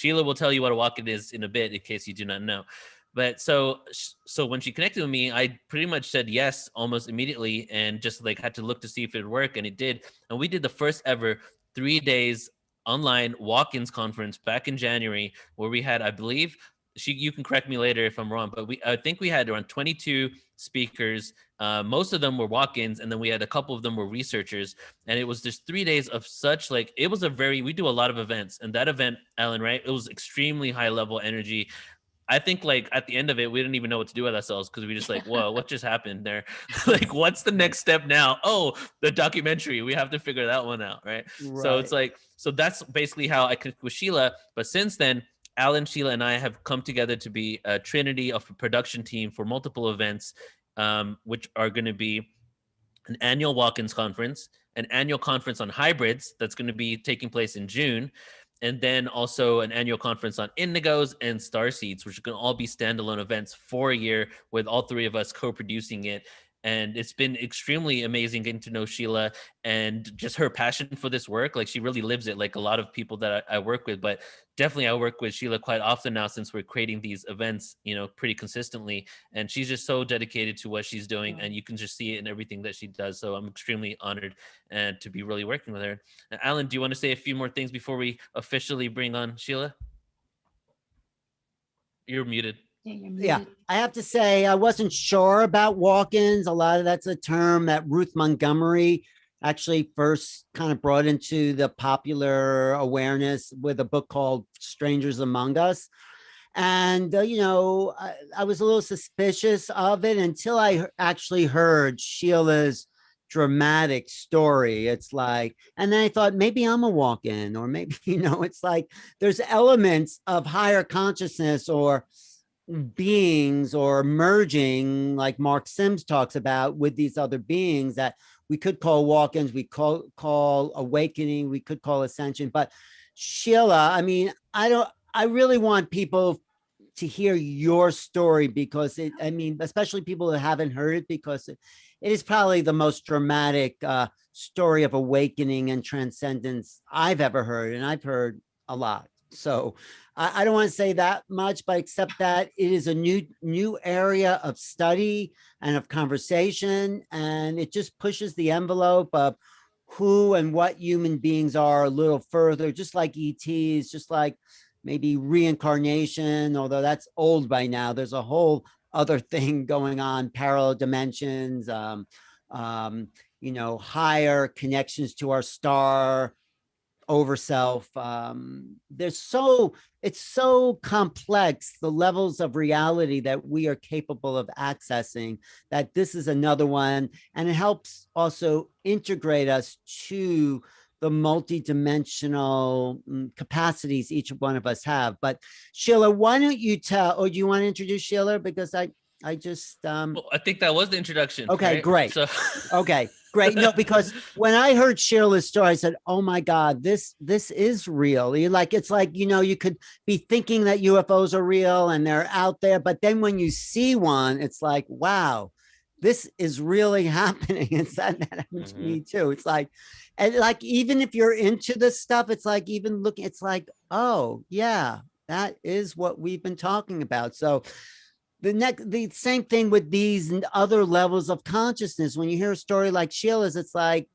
Sheila will tell you what a walk-in is in a bit, in case you do not know. But so when she connected with me, I pretty much said yes almost immediately, and just like had to look to see if it would work, and it did. And we did the first ever 3 days online walk-ins conference back in January, where we had, I believe, you can correct me later if I'm wrong, but I think we had around 22 speakers. Most of them were walk-ins, and then we had a couple of them were researchers. And it was just 3 days of such, like, it was we do a lot of events, and that event, Alan, right, it was extremely high level energy. I think like at the end of it, we didn't even know what to do with ourselves, because we just like, whoa, what just happened there? Like, what's the next step now? Oh, the documentary. We have to figure that one out, right? So it's like, so that's basically how I connected with Sheila. But since then, Alan, Sheila, and I have come together to be a trinity of a production team for multiple events, which are going to be an annual walk-ins conference, an annual conference on hybrids that's going to be taking place in June, and then also an annual conference on indigos and starseeds, which are going to all be standalone events for a year, with all three of us co-producing it. And it's been extremely amazing getting to know Sheila and just her passion for this work. Like, she really lives it, like a lot of people that I work with. But definitely I work with Sheila quite often now, since we're creating these events, pretty consistently. And she's just so dedicated to what she's doing, and you can just see it in everything that she does. So I'm extremely honored and to be really working with her. Alan, do you want to say a few more things before we officially bring on Sheila? You're muted. Yeah, I have to say, I wasn't sure about walk-ins. A lot of that's a term that Ruth Montgomery actually first kind of brought into the popular awareness with a book called Strangers Among Us. And, I was a little suspicious of it until I actually heard Sheila's dramatic story. It's like, and then I thought maybe I'm a walk-in, or maybe, it's like there's elements of higher consciousness or beings or merging, like Mark Sims talks about, with these other beings that we could call walk-ins, we call awakening, we could call ascension. But Sheila, I mean, I really want people to hear your story, because especially people who haven't heard it, because it is probably the most dramatic story of awakening and transcendence I've ever heard, and I've heard a lot. So I don't want to say that much, but except that it is a new area of study and of conversation, and it just pushes the envelope of who and what human beings are a little further, just like ETs, just like maybe reincarnation, although that's old by now. There's a whole other thing going on, parallel dimensions, higher connections to our star, over self. It's so complex, the levels of reality that we are capable of accessing, that this is another one. And it helps also integrate us to the multidimensional capacities each one of us have. But Sheila, why don't you tell, or do you want to introduce Sheila? Because I just well, I think that was the introduction. Okay, right? great. So okay, great. No, because when I heard Sheila's story, I said, "Oh my God, this is real." It's like you could be thinking that UFOs are real and they're out there, but then when you see one, it's like, wow, this is really happening. It's that happened to me too. It's like, and like even if you're into this stuff, it's like even looking, it's like, oh yeah, that is what we've been talking about. So the same thing with these other levels of consciousness. When you hear a story like Sheila's, it's like,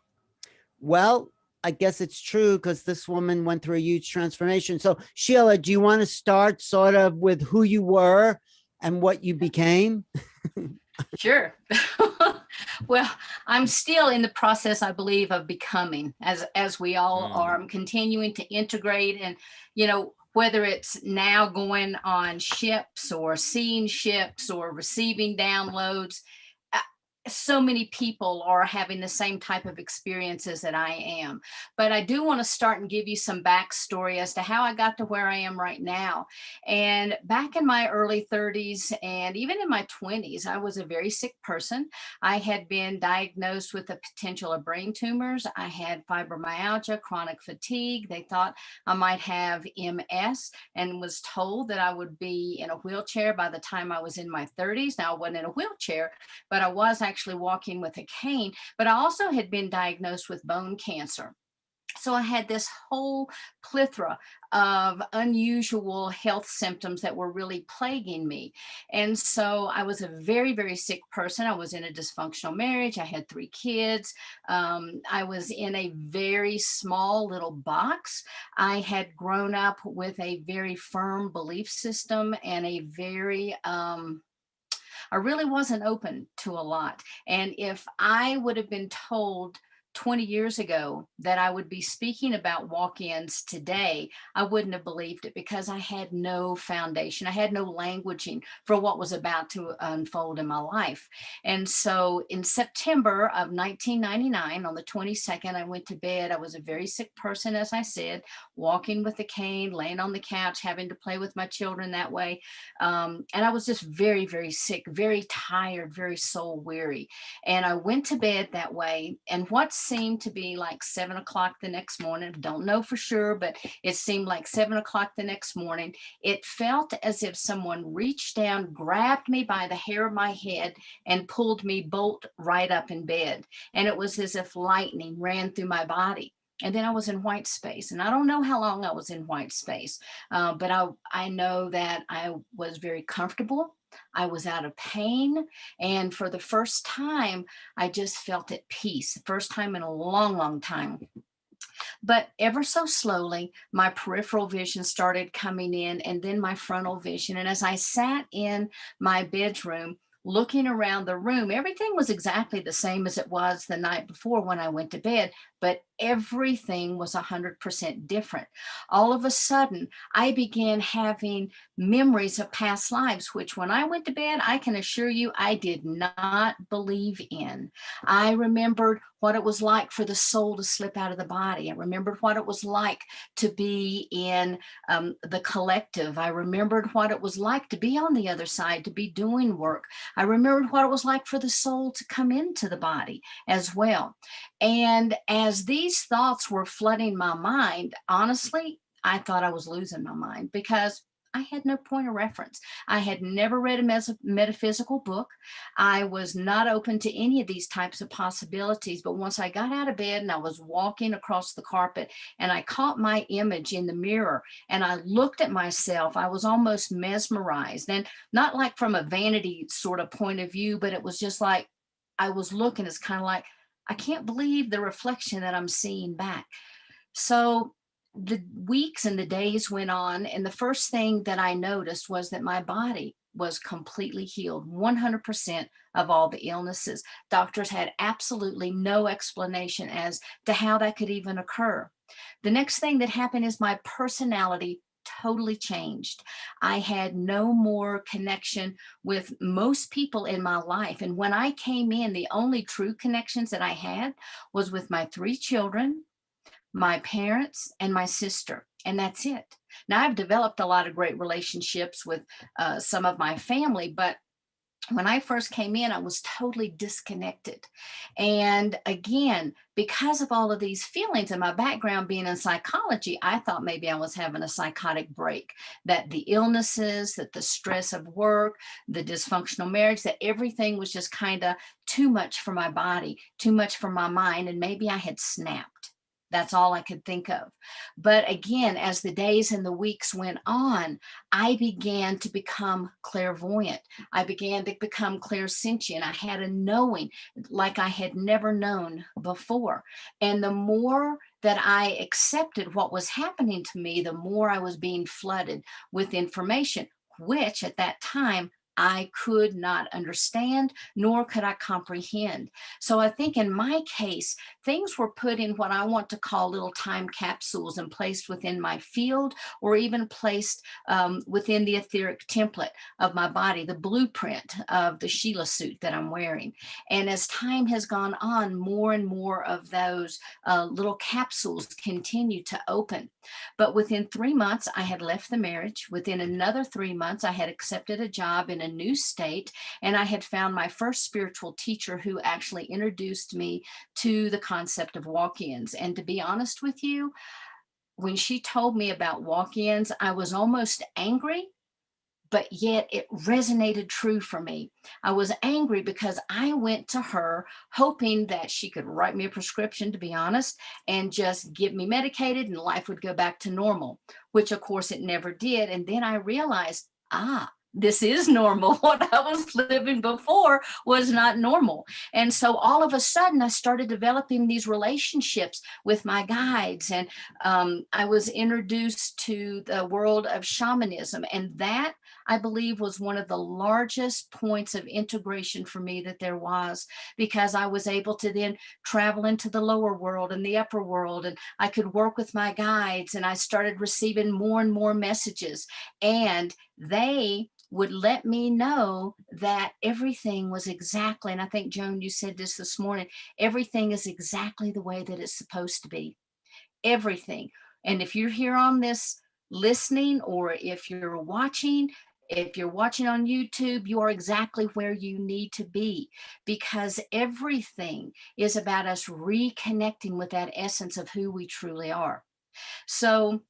well, I guess it's true, because this woman went through a huge transformation. So Sheila, do you want to start sort of with who you were and what you became? Sure. Well, I'm still in the process, I believe, of becoming, as we all are. I'm continuing to integrate, and whether it's now going on ships or seeing ships or receiving downloads, so many people are having the same type of experiences that I am. But I do want to start and give you some backstory as to how I got to where I am right now. And back in my early 30s and even in my 20s, I was a very sick person. I had been diagnosed with the potential of brain tumors. I had fibromyalgia, chronic fatigue. They thought I might have MS, and was told that I would be in a wheelchair by the time I was in my 30s. Now, I wasn't in a wheelchair, but I was actually walking with a cane. But I also had been diagnosed with bone cancer. So I had this whole plethora of unusual health symptoms that were really plaguing me. And so I was a very, very sick person. I was in a dysfunctional marriage. I had 3 kids. I was in a very small little box. I had grown up with a very firm belief system and a very, I really wasn't open to a lot. And if I would have been told 20 years ago that I would be speaking about walk-ins today, I wouldn't have believed it because I had no foundation. I had no languaging for what was about to unfold in my life. And so in September of 1999, on the 22nd, I went to bed. I was a very sick person, as I said, walking with a cane, laying on the couch, having to play with my children that way. And I was just very, very sick, very tired, very soul weary. And I went to bed that way. And what seemed to be like 7 o'clock the next morning, don't know for sure, but it seemed like 7 o'clock the next morning, it felt as if someone reached down, grabbed me by the hair of my head, and pulled me bolt right up in bed. And it was as if lightning ran through my body. And then I was in white space. And I don't know how long I was in white space, but I know that I was very comfortable. I was out of pain. And for the first time, I just felt at peace. First time in a long, long time. But ever so slowly, my peripheral vision started coming in and then my frontal vision. And as I sat in my bedroom, looking around the room, everything was exactly the same as it was the night before when I went to bed, but everything was 100% different. All of a sudden, I began having memories of past lives, which when I went to bed, I can assure you, I did not believe in. I remembered what it was like for the soul to slip out of the body. I remembered what it was like to be in the collective. I remembered what it was like to be on the other side, to be doing work. I remembered what it was like for the soul to come into the body as well. And as these thoughts were flooding my mind, honestly, I thought I was losing my mind because I had no point of reference. I had never read a metaphysical book. I was not open to any of these types of possibilities. But once I got out of bed and I was walking across the carpet and I caught my image in the mirror and I looked at myself, I was almost mesmerized. And not like from a vanity sort of point of view, but it was just like I was looking, it's kind of like, I can't believe the reflection that I'm seeing back. So the weeks and the days went on, and the first thing that I noticed was that my body was completely healed, 100% of all the illnesses. Doctors had absolutely no explanation as to how that could even occur. The next thing that happened is my personality totally changed. I had no more connection with most people in my life. And when I came in, the only true connections that I had was with my 3 children, my parents, and my sister. And that's it. Now, I've developed a lot of great relationships with some of my family, but when I first came in, I was totally disconnected. And again, because of all of these feelings and my background being in psychology, I thought maybe I was having a psychotic break, that the illnesses, that the stress of work, the dysfunctional marriage, that everything was just kind of too much for my body, too much for my mind. And maybe I had snapped. That's all I could think of. But again, as the days and the weeks went on, I began to become clairvoyant. I began to become clairsentient. I had a knowing like I had never known before. And the more that I accepted what was happening to me, the more I was being flooded with information, which at that time I could not understand, nor could I comprehend. So I think in my case, things were put in what I want to call little time capsules and placed within my field, or even placed within the etheric template of my body, the blueprint of the Sheila suit that I'm wearing. And as time has gone on, more and more of those little capsules continue to open. But within 3 months, I had left the marriage. Within another 3 months, I had accepted a job in a new state, and I had found my first spiritual teacher who actually introduced me to the concept of walk-ins. And to be honest with you, when she told me about walk-ins, I was almost angry, but yet it resonated true for me. I was angry because I went to her hoping that she could write me a prescription, to be honest, and just get me medicated and life would go back to normal, which of course it never did. And then I realized, this is normal. What I was living before was not normal. And so all of a sudden I started developing these relationships with my guides, and I was introduced to the world of shamanism. And that, I believe, was one of the largest points of integration for me that there was, because I was able to then travel into the lower world and the upper world, and I could work with my guides, and I started receiving more and more messages, and they would let me know that everything was exactly, and I think, Joan, you said this morning, everything is exactly the way that it's supposed to be. Everything. And if you're here on this listening, or if you're watching on YouTube, you are exactly where you need to be, because everything is about us reconnecting with that essence of who we truly are. So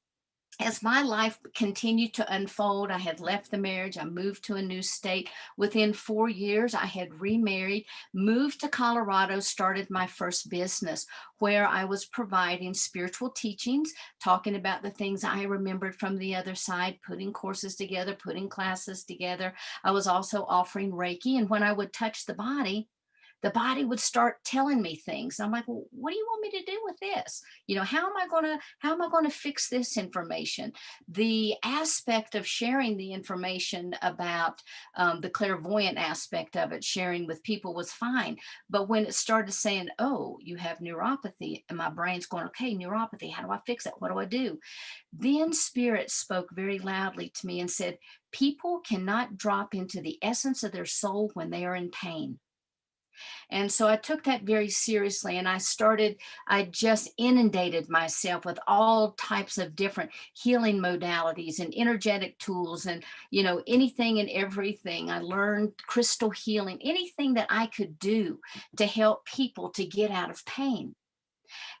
as my life continued to unfold, I had left the marriage, I moved to a new state. Within 4 years, I had remarried, moved to Colorado, started my first business where I was providing spiritual teachings, talking about the things I remembered from the other side, putting courses together, putting classes together. I was also offering Reiki, and when I would touch the body would start telling me things. I'm like, well, what do you want me to do with this? How am I going to fix this information? The aspect of sharing the information about the clairvoyant aspect of it, sharing with people, was fine. But when it started saying, oh, you have neuropathy, and my brain's going, okay, neuropathy, how do I fix it? What do I do? Then Spirit spoke very loudly to me and said, people cannot drop into the essence of their soul when they are in pain. And so I took that very seriously, and I just inundated myself with all types of different healing modalities and energetic tools, and, anything and everything. I learned crystal healing, anything that I could do to help people to get out of pain.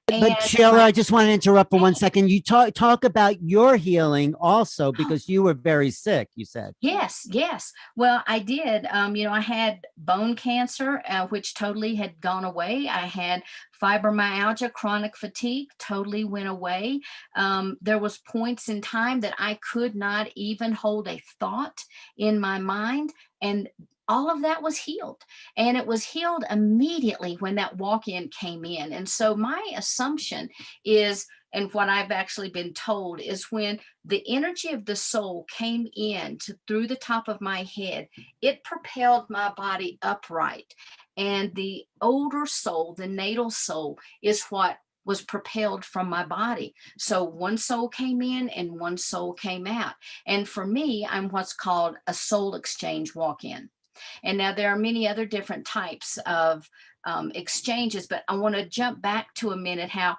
But Sheila, I just want to interrupt for 1 second. You talk about your healing also, because you were very sick, you said. Yes. Well, I did. I had bone cancer, which totally had gone away. I had fibromyalgia, chronic fatigue, totally went away. There was points in time that I could not even hold a thought in my mind, and all of that was healed, and it was healed immediately when that walk-in came in. And so my assumption is, and what I've actually been told, is when the energy of the soul came in through the top of my head, it propelled my body upright. And the older soul, the natal soul, is what was propelled from my body. So one soul came in and one soul came out. And for me, I'm what's called a soul exchange walk-in. And now there are many other different types of exchanges, but I want to jump back to a minute how,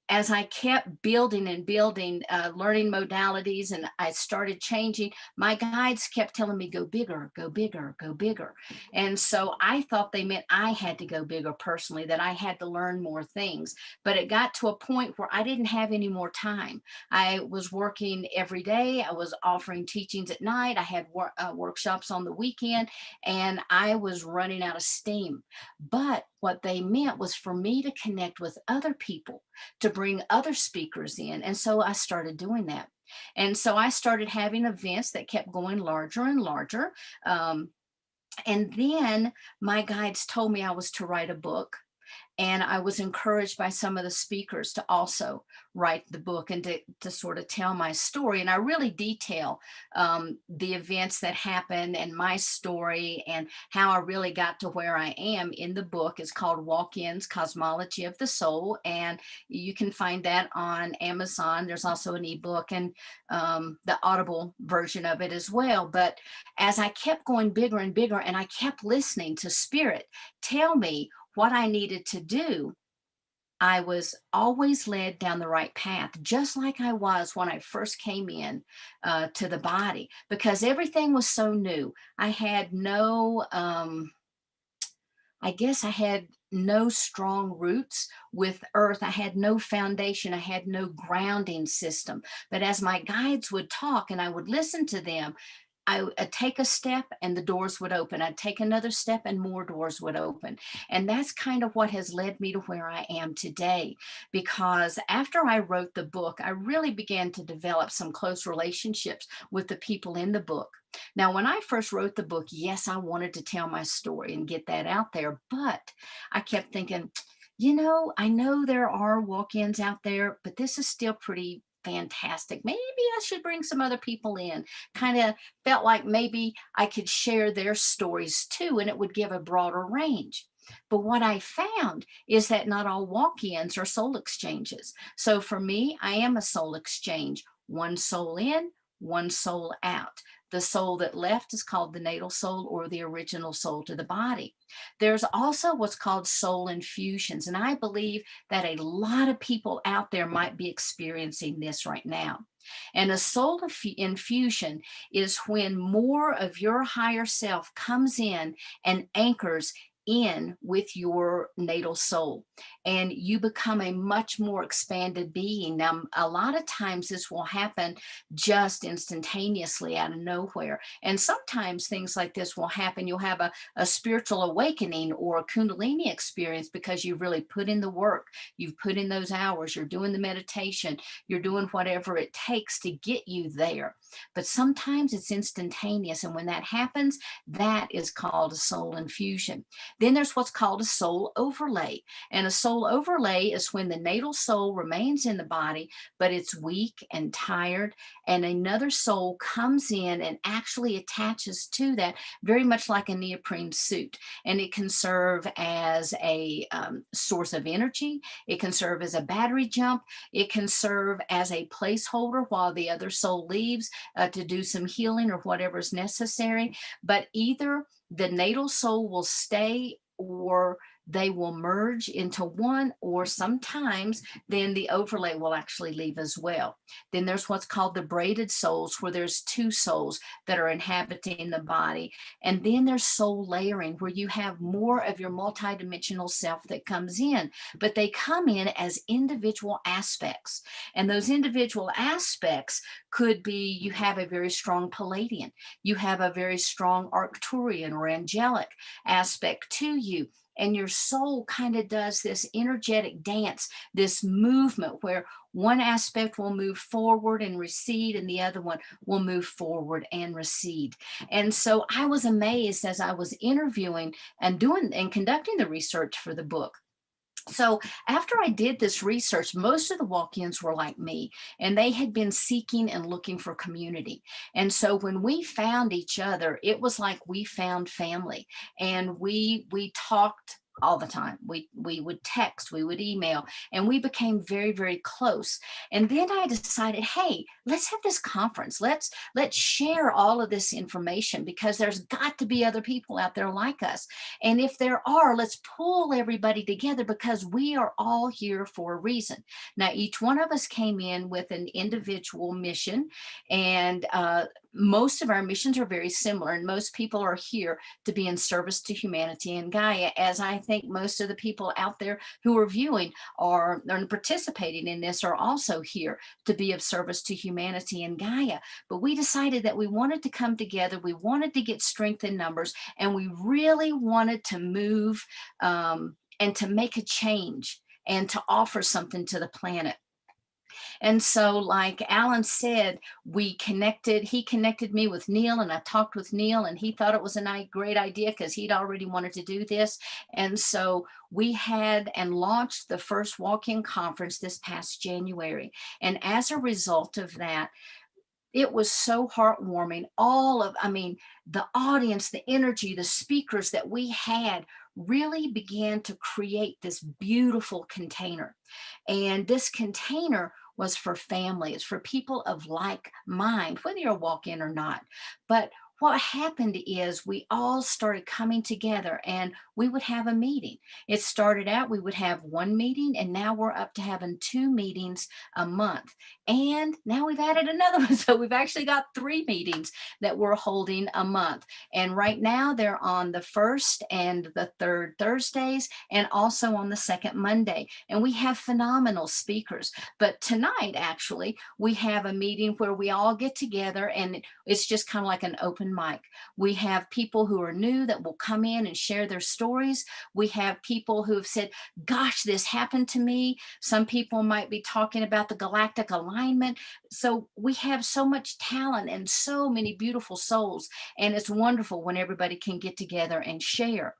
as I kept building and building, learning modalities, and I started changing, my guides kept telling me, go bigger, go bigger, go bigger. And so I thought they meant I had to go bigger personally, that I had to learn more things. But it got to a point where I didn't have any more time. I was working every day. I was offering teachings at night. I had workshops on the weekend, and I was running out of steam. But what they meant was for me to connect with other people, to bring other speakers in. And so I started doing that. And so I started having events that kept going larger and larger. And then my guides told me I was to write a book. And I was encouraged by some of the speakers to also write the book and to sort of tell my story. And I really detail the events that happened and my story and how I really got to where I am in the book. It's called Walk-Ins, Cosmology of the Soul. And you can find that on Amazon. There's also an ebook and the Audible version of it as well. But as I kept going bigger and bigger, and I kept listening to Spirit tell me what I needed to do, I was always led down the right path, just like I was when I first came in to the body, because everything was so new. I had no, I guess I had no strong roots with earth. I had no foundation. I had no grounding system. But as my guides would talk and I would listen to them, I'd take a step and the doors would open. I'd take another step and more doors would open. And that's kind of what has led me to where I am today. Because after I wrote the book, I really began to develop some close relationships with the people in the book. Now, when I first wrote the book, yes, I wanted to tell my story and get that out there. But I kept thinking, I know there are walk-ins out there, but this is still pretty fantastic. Maybe I should bring some other people in. Kind of felt like maybe I could share their stories too, and it would give a broader range. But what I found is that not all walk-ins are soul exchanges. So for me, I am a soul exchange, one soul in, one soul out. The soul that left is called the natal soul, or the original soul to the body. There's also what's called soul infusions. And I believe that a lot of people out there might be experiencing this right now. And a soul infusion is when more of your higher self comes in and anchors in with your natal soul, and you become a much more expanded being. Now, a lot of times this will happen just instantaneously out of nowhere. And sometimes things like this will happen. You'll have a spiritual awakening or a Kundalini experience because you've really put in the work. You've put in those hours. You're doing the meditation. You're doing whatever it takes to get you there. But sometimes it's instantaneous. And when that happens, that is called a soul infusion. Then there's what's called a soul overlay. And a soul overlay is when the natal soul remains in the body, but it's weak and tired, and another soul comes in and actually attaches to that, very much like a neoprene suit. And it can serve as a source of energy. It can serve as a battery jump. It can serve as a placeholder while the other soul leaves to do some healing or whatever is necessary. But either the natal soul will stay, or they will merge into one, or sometimes then the overlay will actually leave as well. Then there's what's called the braided souls, where there's two souls that are inhabiting the body. And then there's soul layering, where you have more of your multidimensional self that comes in, but they come in as individual aspects. And those individual aspects could be, you have a very strong Palladian, you have a very strong Arcturian or angelic aspect to you. And your soul kind of does this energetic dance, this movement where one aspect will move forward and recede, and the other one will move forward and recede. And so I was amazed as I was interviewing and doing and conducting the research for the book. So after I did this research, most of the walk-ins were like me, and they had been seeking and looking for community. And so when we found each other, it was like we found family, and we talked all the time. We would text, we would email, and we became very, very close. And then I decided, hey, let's have this conference. Let's share all of this information, because there's got to be other people out there like us. And if there are, let's pull everybody together, because we are all here for a reason. Now, each one of us came in with an individual mission, and most of our missions are very similar, and most people are here to be in service to humanity and Gaia, as I think most of the people out there who are viewing or participating in this are also here to be of service to humanity and Gaia. But we decided that we wanted to come together, we wanted to get strength in numbers, and we really wanted to move and to make a change and to offer something to the planet. And so, like Alan said, he connected me with Neil, and I talked with Neil, and he thought it was a great idea because he'd already wanted to do this. And so we had and launched the first walk-in conference this past January. And as a result of that, it was so heartwarming. The audience, the energy, the speakers that we had really began to create this beautiful container. And this container was for family. It's for people of like mind, whether you're a walk-in or not. But what happened is we all started coming together and we would have a meeting. It started out, we would have one meeting, and now we're up to having 2 meetings a month. And now we've added another one. So we've actually got 3 meetings that we're holding a month. And right now they're on the first and the third Thursdays, and also on the second Monday. And we have phenomenal speakers. But tonight, actually, we have a meeting where we all get together, and it's just kind of like an open mic. We have people who are new that will come in and share their stories. We have people who have said, gosh, this happened to me. Some people might be talking about the galactic alignment. So we have so much talent and so many beautiful souls. And it's wonderful when everybody can get together and share.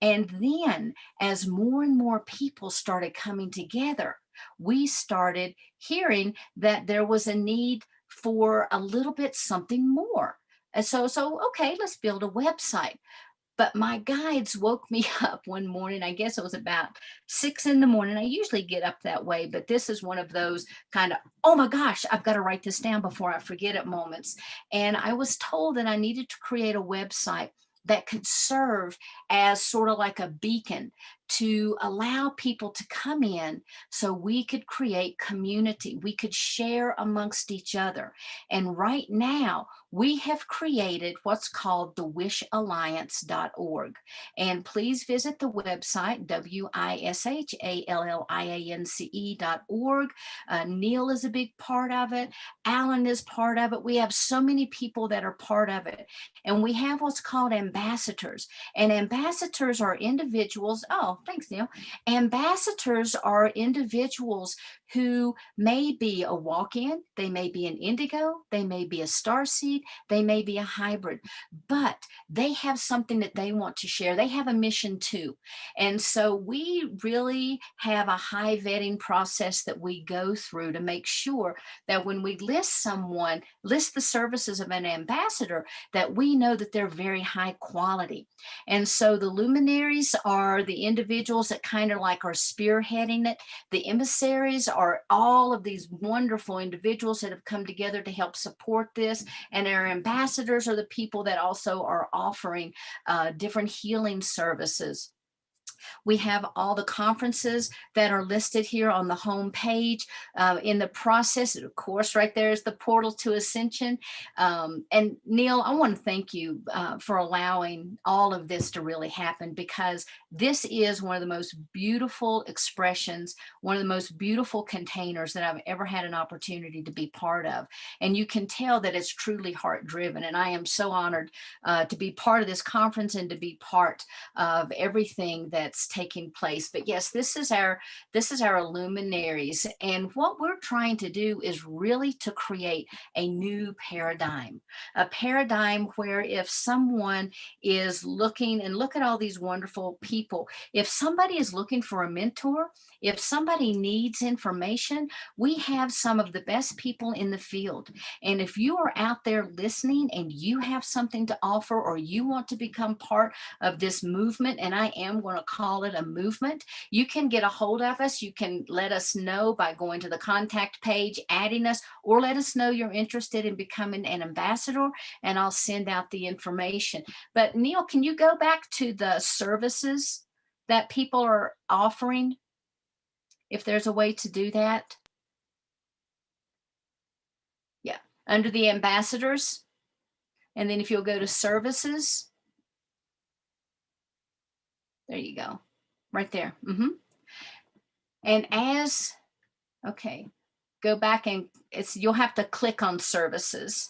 And then as more and more people started coming together, we started hearing that there was a need for a little bit something more. And so, okay, let's build a website. But my guides woke me up one morning. I guess it was about 6 in the morning. I usually get up that way, but this is one of those kind of, oh my gosh, I've got to write this down before I forget it moments. And I was told that I needed to create a website that could serve as sort of like a beacon to allow people to come in so we could create community. We could share amongst each other. And right now, we have created what's called the wishalliance.org. And please visit the website, wishalliance.org. Neil is a big part of it. Alan is part of it. We have so many people that are part of it. And we have what's called ambassadors. And ambassadors are individuals. Oh, thanks, Neil. Ambassadors are individuals who may be a walk-in, they may be an indigo, they may be a starseed, they may be a hybrid, but they have something that they want to share. They have a mission too. And so we really have a high vetting process that we go through to make sure that when we list the services of an ambassador, that we know that they're very high quality. And so the luminaries are the individuals that kind of like are spearheading it. The emissaries are all of these wonderful individuals that have come together to help support this. And our ambassadors are the people that also are offering different healing services. We have all the conferences that are listed here on the home page. In the process, of course, right there is the portal to Ascension. And Neil, I want to thank you for allowing all of this to really happen, because this is one of the most beautiful expressions, one of the most beautiful containers that I've ever had an opportunity to be part of. And you can tell that it's truly heart driven. And I am so honored to be part of this conference and to be part of everything that's taking place. But yes, this is our luminaries. And what we're trying to do is really to create a new paradigm, a paradigm where if someone is looking, and look at all these wonderful people, if somebody is looking for a mentor, if somebody needs information, we have some of the best people in the field. And if you are out there listening and you have something to offer, or you want to become part of this movement, and I am going to call it a movement, you can get a hold of us. You can let us know by going to the contact page, adding us, or let us know you're interested in becoming an ambassador, and I'll send out the information. But Neil, can you go back to the services that people are offering, if there's a way to do that? Yeah, under the ambassadors. And then if you'll go to services, there you go, right there. And okay, go back, and you'll have to click on services.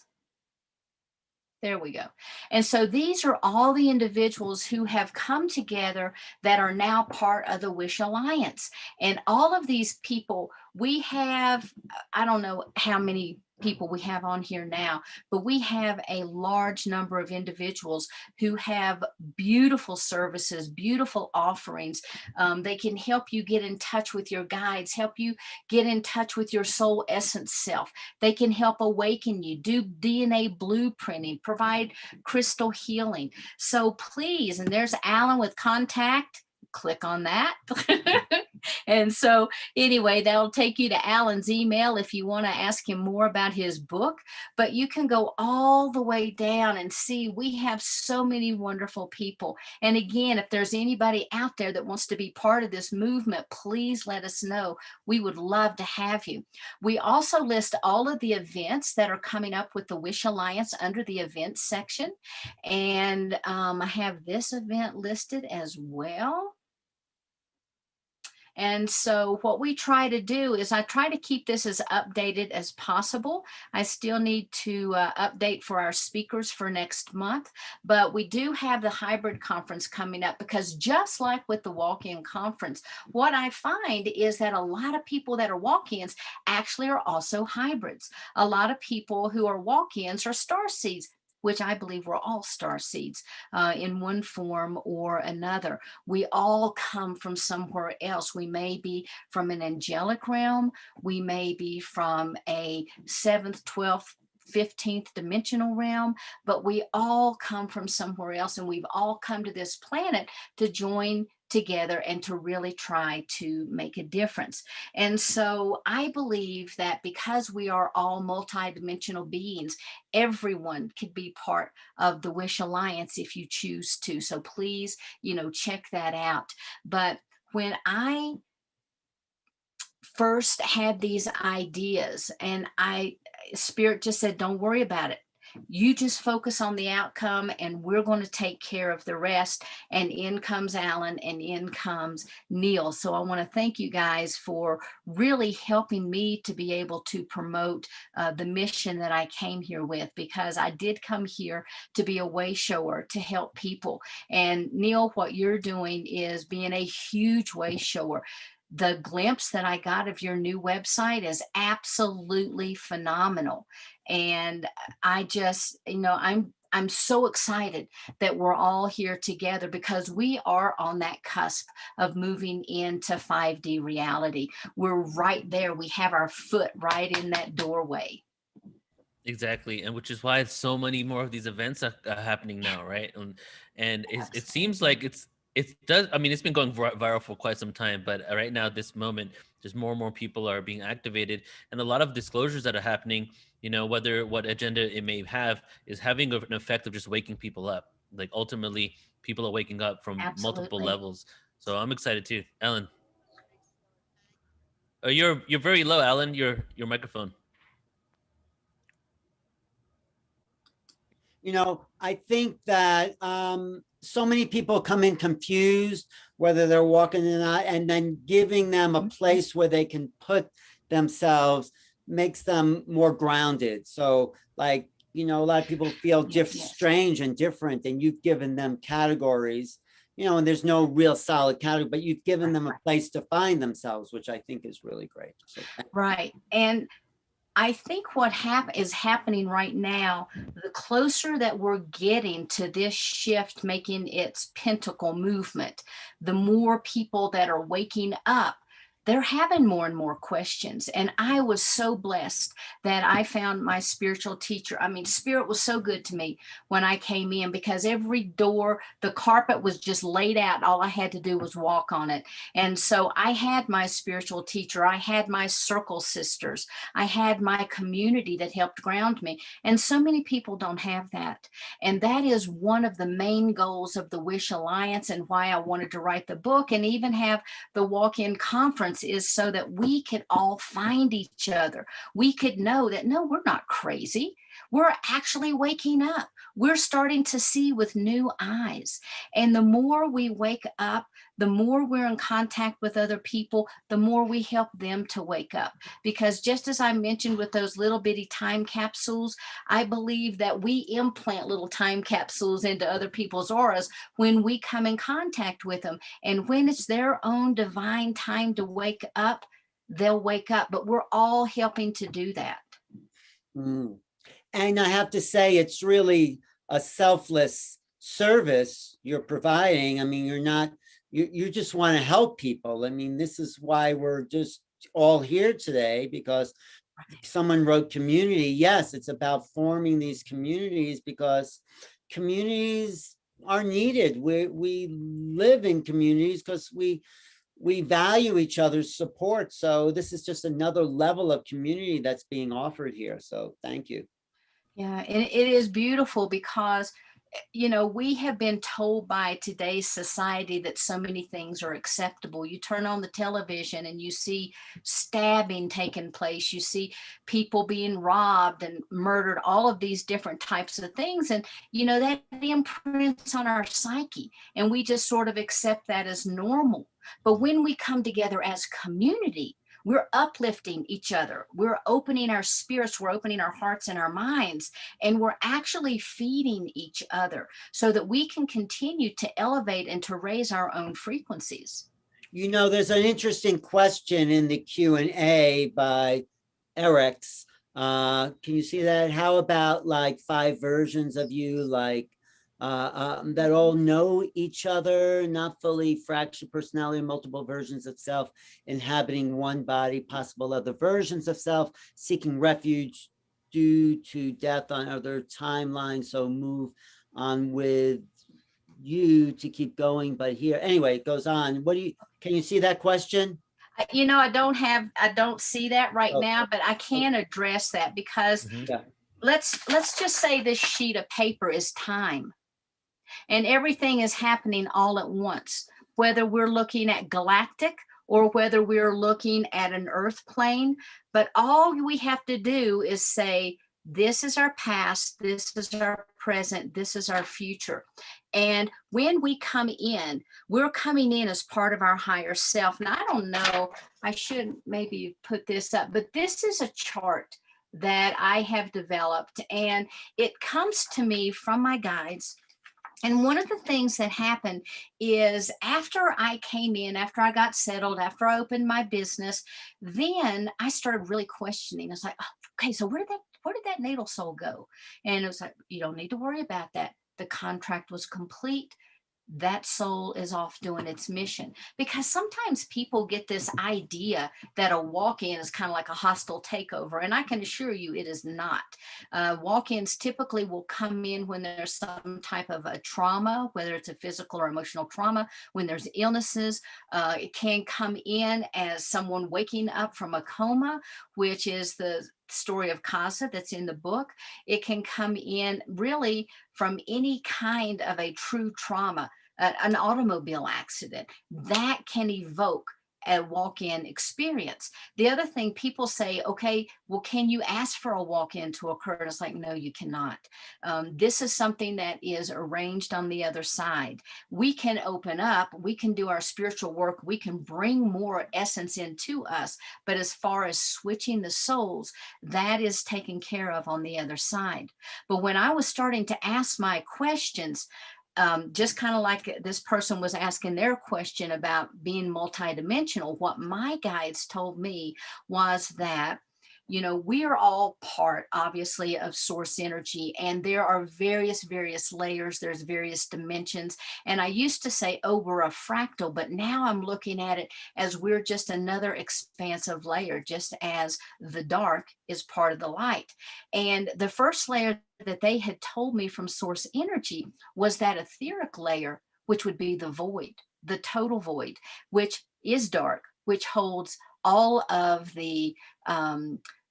There we go. And so these are all the individuals who have come together that are now part of the Wish Alliance. And all of these people, we have, I don't know how many people we have on here now, but we have a large number of individuals who have beautiful services, beautiful offerings. They can help you get in touch with your guides, help you get in touch with your soul essence self. They can help awaken you, do DNA blueprinting, provide crystal healing. So please, and there's Alan with contact. Click on that. And so anyway, that'll take you to Alan's email if you want to ask him more about his book. But you can go all the way down and see we have so many wonderful people. And again, if there's anybody out there that wants to be part of this movement, please let us know. We would love to have you. We also list all of the events that are coming up with the Wish Alliance under the events section. And I have this event listed as well. And so what we try to do is I try to keep this as updated as possible. I still need to update for our speakers for next month, but we do have the hybrid conference coming up, because just like with the walk-in conference, what I find is that a lot of people that are walk-ins actually are also hybrids. A lot of people who are walk-ins are star seeds, which I believe we're all star seeds in one form or another. We all come from somewhere else. We may be from an angelic realm. We may be from a 7th, 12th, 15th dimensional realm, but we all come from somewhere else, and we've all come to this planet to join together and to really try to make a difference. And so I believe that because we are all multidimensional beings, everyone could be part of the Wish Alliance if you choose to. So please, check that out. But when I first had these ideas, and Spirit just said, don't worry about it. You just focus on the outcome, and we're going to take care of the rest. And in comes Alan, and in comes Neil. So I want to thank you guys for really helping me to be able to promote the mission that I came here with, because I did come here to be a way shower, to help people. And Neil, what you're doing is being a huge way shower. The glimpse that I got of your new website is absolutely phenomenal. And I just, I'm so excited that we're all here together, because we are on that cusp of moving into 5D reality. We're right there. We have our foot right in that doorway. Exactly, and which is why so many more of these events are happening now, right? And it seems like it does. I mean, it's been going viral for quite some time, but right now, this moment, just more and more people are being activated, and a lot of disclosures that are happening. Whether what agenda it may have is having an effect of just waking people up. Like ultimately, people are waking up from multiple Absolutely. levels. So I'm excited too, Alan. Oh, you're very low, Alan. Your microphone. I think that so many people come in confused, whether they're walking in or not, and then giving them a place where they can put themselves makes them more grounded. So like, a lot of people feel strange and different, and you've given them categories, and there's no real solid category, but you've given them a place to find themselves, which I think is really great. So, right. And I think what is happening right now, the closer that we're getting to this shift making its pentacle movement, the more people that are waking up, they're having more and more questions. And I was so blessed that I found my spiritual teacher. I mean, Spirit was so good to me when I came in, because every door, the carpet was just laid out. All I had to do was walk on it. And so I had my spiritual teacher. I had my circle sisters. I had my community that helped ground me. And so many people don't have that. And that is one of the main goals of the Wish Alliance, and why I wanted to write the book and even have the walk-in conference, is so that we could all find each other. We could know that, no, we're not crazy. We're actually waking up. We're starting to see with new eyes. And the more we wake up, the more we're in contact with other people, the more we help them to wake up. Because just as I mentioned with those little bitty time capsules, I believe that we implant little time capsules into other people's auras when we come in contact with them. And when it's their own divine time to wake up, they'll wake up. But we're all helping to do that. And I have to say, it's really a selfless service you're providing. I mean, you just want to help people. I mean, this is why we're just all here today, because someone wrote community. Yes, it's about forming these communities, because communities are needed. We live in communities because we we value each other's support. So this is just another level of community that's being offered here. So thank you. Yeah, and it is beautiful because, you know, we have been told by today's society that so many things are acceptable. You turn on the television and you see stabbing taking place, you see people being robbed and murdered, all of these different types of things. And, you know, that imprints on our psyche, and we just sort of accept that as normal. But when we come together as community, we're uplifting each other. We're opening our spirits, we're opening our hearts and our minds, and we're actually feeding each other so that we can continue to elevate and to raise our own frequencies. You know, there's an interesting question in the Q&A by Eric's. Can you see that? How about like 5 versions of you, like that all know each other, not fully fractured personality, multiple versions of self, inhabiting one body, possible other versions of self, seeking refuge due to death on other timelines. So move on with you to keep going, but here, anyway, it goes on. Can you see that question? You know, I don't see that right Okay. now, but I can address that because Yeah. let's just say this sheet of paper is time. And everything is happening all at once, whether we're looking at galactic or whether we're looking at an earth plane. But all we have to do is say, this is our past, this is our present, this is our future. And when we come in, we're coming in as part of our higher self. Now, I don't know, I should maybe put this up, but this is a chart that I have developed, and it comes to me from my guides. And one of the things that happened is after I came in, after I got settled, after I opened my business, then I started really questioning. I was like, oh, okay, so where did that natal soul go? And it was like, you don't need to worry about that. The contract was complete. That soul is off doing its mission. Because sometimes people get this idea that a walk-in is kind of like a hostile takeover, and I can assure you it is not. Walk-ins typically will come in when there's some type of a trauma, whether it's a physical or emotional trauma, when there's illnesses. It can come in as someone waking up from a coma, which is the story of Casa that's in the book. It can come in really from any kind of a true trauma, an automobile accident that can evoke a walk-in experience. The other thing, people say, okay, well, can you ask for a walk-in to occur? And it's like, no, you cannot. This is something that is arranged on the other side. We can open up, we can do our spiritual work, we can bring more essence into us, but as far as switching the souls, that is taken care of on the other side. But when I was starting to ask my questions, just kind of like this person was asking their question about being multidimensional, what my guides told me was that, you know, we are all part, obviously, of source energy, and there are various layers, there's various dimensions. And I used to say, oh, we're a fractal, but now I'm looking at it as we're just another expansive layer, just as the dark is part of the light. And the first layer that they had told me from source energy was that etheric layer, which would be the void, the total void, which is dark, which holds all of the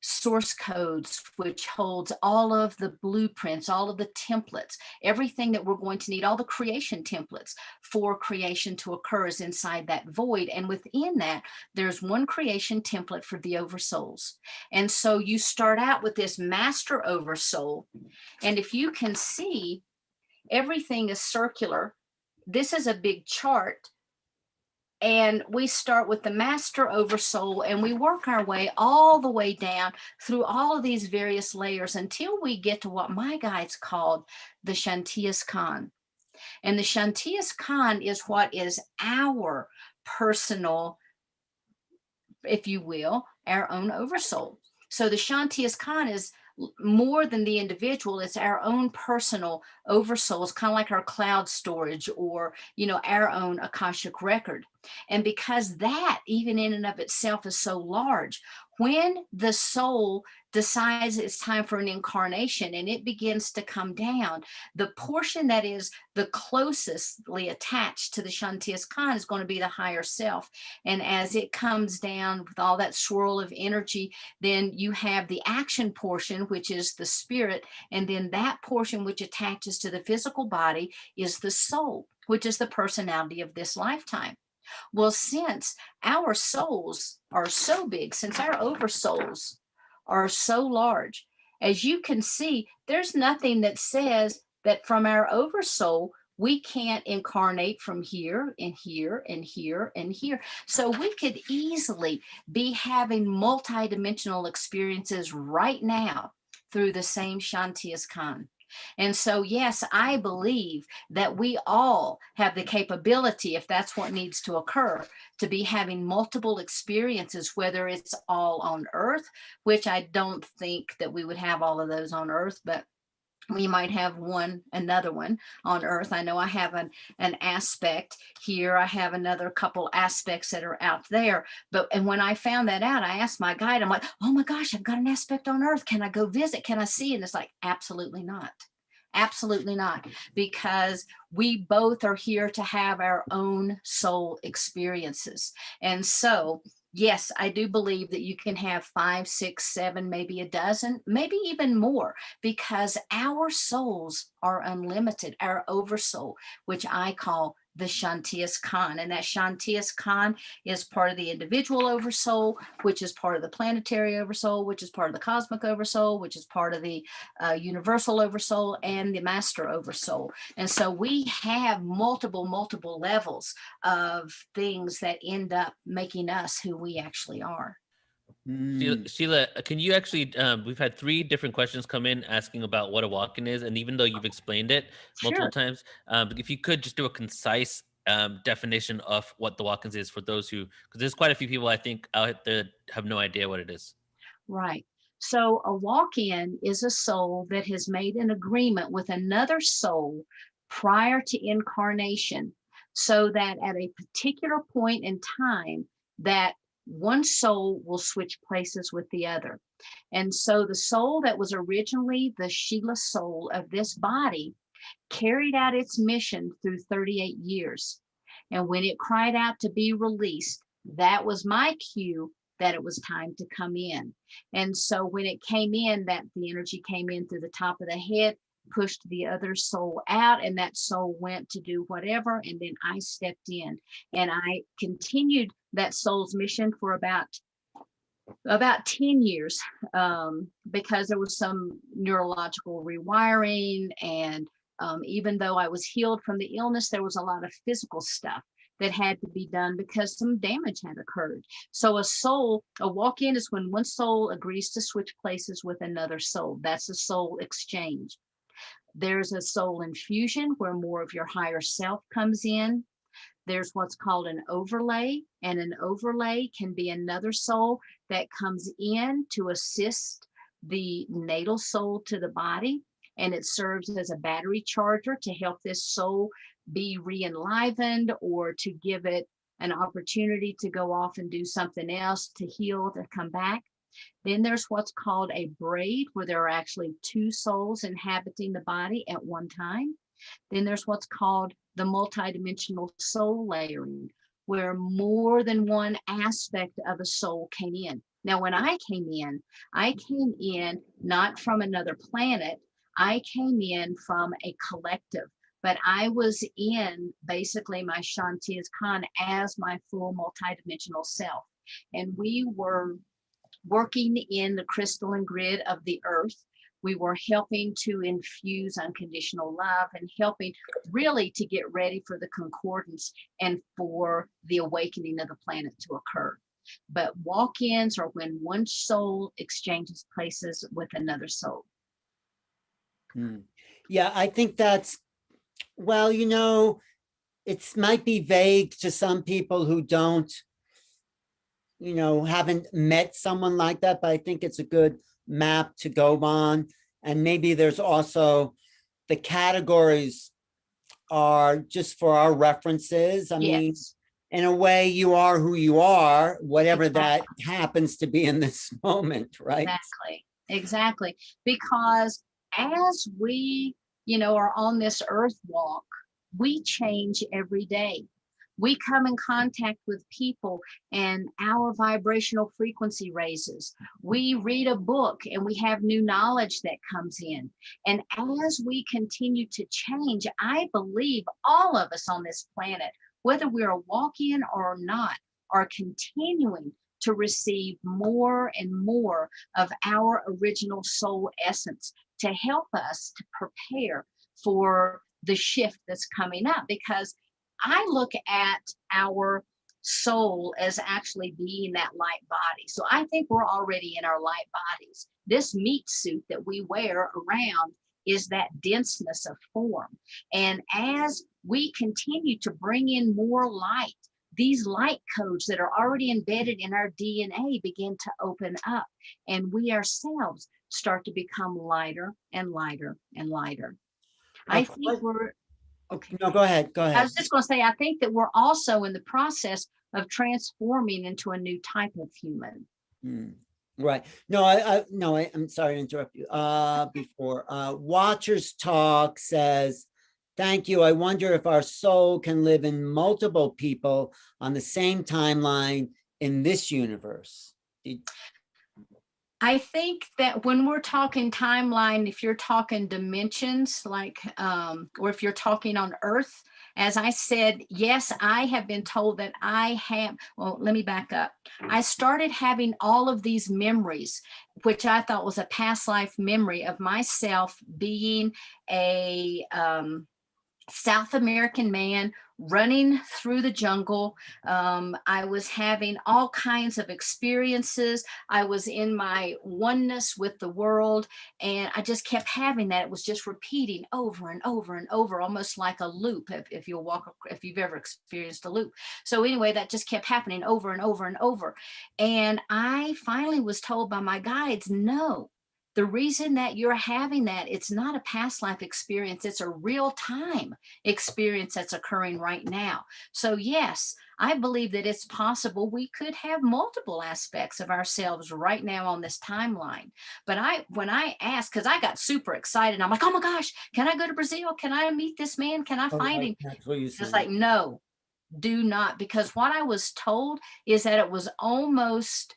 source codes, which holds all of the blueprints, all of the templates, everything that we're going to need, all the creation templates for creation to occur is inside that void. And within that, there's one creation template for the oversouls. And so you start out with this master oversoul. And if you can see, everything is circular. This is a big chart. And we start with the master oversoul, and we work our way all the way down through all of these various layers until we get to what my guides called the Shantias Khan. And the Shantias Khan is what is our personal, if you will, our own oversoul. So the Shantias Khan is more than the individual, it's our own personal oversoul. It's kind of like our cloud storage, or, you know, our own Akashic record. And because that, even in and of itself, is so large, when the soul decides it's time for an incarnation and it begins to come down, the portion that is the closestly attached to the Shantias Khan is going to be the higher self. And as it comes down with all that swirl of energy, then you have the action portion, which is the spirit. And then that portion which attaches to the physical body is the soul, which is the personality of this lifetime. Well, since our souls are so big, since our oversouls are so large, as you can see, there's nothing that says that from our oversoul, we can't incarnate from here and here and here and here. So we could easily be having multidimensional experiences right now through the same Shantias Khan. And so, yes, I believe that we all have the capability, if that's what needs to occur, to be having multiple experiences, whether it's all on Earth, which I don't think that we would have all of those on Earth, but we might have another one on Earth. I know I have an aspect here. I have another couple aspects that are out there. And when I found that out, I asked my guide, I'm like, oh my gosh, I've got an aspect on Earth. Can I go visit? Can I see? And it's like, absolutely not. Absolutely not, because we both are here to have our own soul experiences. And so, yes, I do believe that you can have 5, 6, 7, maybe a dozen, maybe even more, because our souls are unlimited, our oversoul, which I call the Shantias Khan. And that Shantias Khan is part of the individual oversoul, which is part of the planetary oversoul, which is part of the cosmic oversoul, which is part of the universal oversoul and the master oversoul. And so we have multiple levels of things that end up making us who we actually are. Sheila, can you actually, we've had 3 different questions come in asking about what a walk-in is. And even though you've explained it multiple times, if you could just do a concise definition of what the walk-ins is for those who, because there's quite a few people I think out there have no idea what it is. Right. So a walk-in is a soul that has made an agreement with another soul prior to incarnation, so that at a particular point in time, that one soul will switch places with the other. And so the soul that was originally the Sheila soul of this body carried out its mission through 38 years. And when it cried out to be released, that was my cue that it was time to come in. And so when it came in, that the energy came in through the top of the head, pushed the other soul out, and that soul went to do whatever. And then I stepped in and I continued that soul's mission for about 10 years, because there was some neurological rewiring. And even though I was healed from the illness, there was a lot of physical stuff that had to be done because some damage had occurred. So a walk-in is when one soul agrees to switch places with another soul. That's a soul exchange. There's a soul infusion where more of your higher self comes in. There's what's called an overlay, and an overlay can be another soul that comes in to assist the natal soul to the body, and it serves as a battery charger to help this soul be re-enlivened, or to give it an opportunity to go off and do something else, to heal, to come back. Then there's what's called a braid, where there are actually 2 souls inhabiting the body at one time. Then there's what's called the multidimensional soul layering, where more than one aspect of a soul came in. Now, when I came in not from another planet. I came in from a collective, but I was in basically my Shantias Khan as my full multidimensional self. And we were working in the crystalline grid of the earth. We were helping to infuse unconditional love and helping really to get ready for the concordance and for the awakening of the planet to occur. But walk-ins are when one soul exchanges places with another soul. Yeah, I think that's, well, it might be vague to some people who don't, haven't met someone like that, but I think it's a good map to go on. And maybe there's also the categories are just for our references. I mean, in a way, you are who you are, whatever that happens to be in this moment, right? Exactly. Exactly. Because as we, are on this earth walk, we change every day. We come in contact with people and our vibrational frequency raises. We read a book and we have new knowledge that comes in. And as we continue to change, I believe all of us on this planet, whether we're a walk-in or not, are continuing to receive more and more of our original soul essence to help us to prepare for the shift that's coming up. Because I look at our soul as actually being that light body. So I think we're already in our light bodies. This meat suit that we wear around is that denseness of form. And as we continue to bring in more light, these light codes that are already embedded in our DNA begin to open up, and we ourselves start to become lighter and lighter and lighter. I think we're Okay. No, go ahead. Go I ahead. was just going to say, I think that we're also in the process of transforming into a new type of human. Right. No, I'm sorry to interrupt you. Before Watchers Talk says, thank you. I wonder if our soul can live in multiple people on the same timeline in this universe. I think that when we're talking timeline, if you're talking dimensions, like, or if you're talking on Earth, as I said, yes, I have been told that well, let me back up. I started having all of these memories, which I thought was a past life memory of myself being a South American man running through the jungle. I was having all kinds of experiences. I was in my oneness with the world, and I just kept having that. It was just repeating over and over and over, almost like a loop. If you've ever experienced a loop. So anyway, that just kept happening over and over and over. And I finally was told by my guides, no. The reason that you're having that, it's not a past life experience, it's a real time experience that's occurring right now. So yes, I believe that it's possible we could have multiple aspects of ourselves right now on this timeline. But when I asked, because I got super excited, I'm like, oh my gosh, can I go to Brazil? Can I meet this man? Can I find him? That's what you It's said. like, no, do not. Because what I was told is that it was almost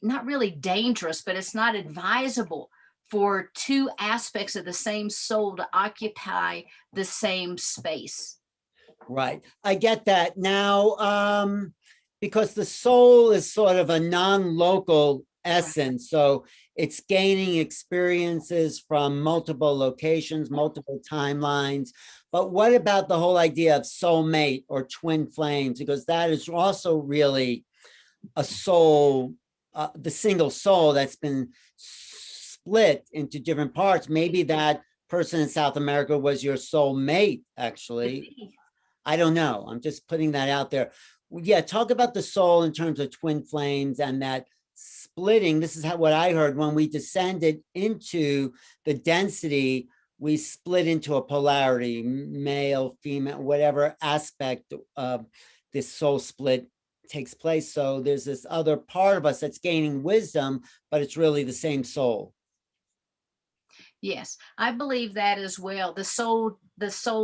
not really dangerous, but it's not advisable for two aspects of the same soul to occupy the same space. Right. I get that. Now, because the soul is sort of a non-local essence, so it's gaining experiences from multiple locations, multiple timelines. But what about the whole idea of soulmate or twin flames? Because that is also really a soul, the single soul that's been split into different parts. Maybe that person in South America was your soulmate, actually. I don't know. I'm just putting that out there. Yeah, talk about the soul in terms of twin flames and that splitting. This is what I heard when we descended into the density. We split into a polarity, male, female, whatever aspect of this soul split takes place. So there's this other part of us that's gaining wisdom, but it's really the same soul. Yes, I believe that as well. The soul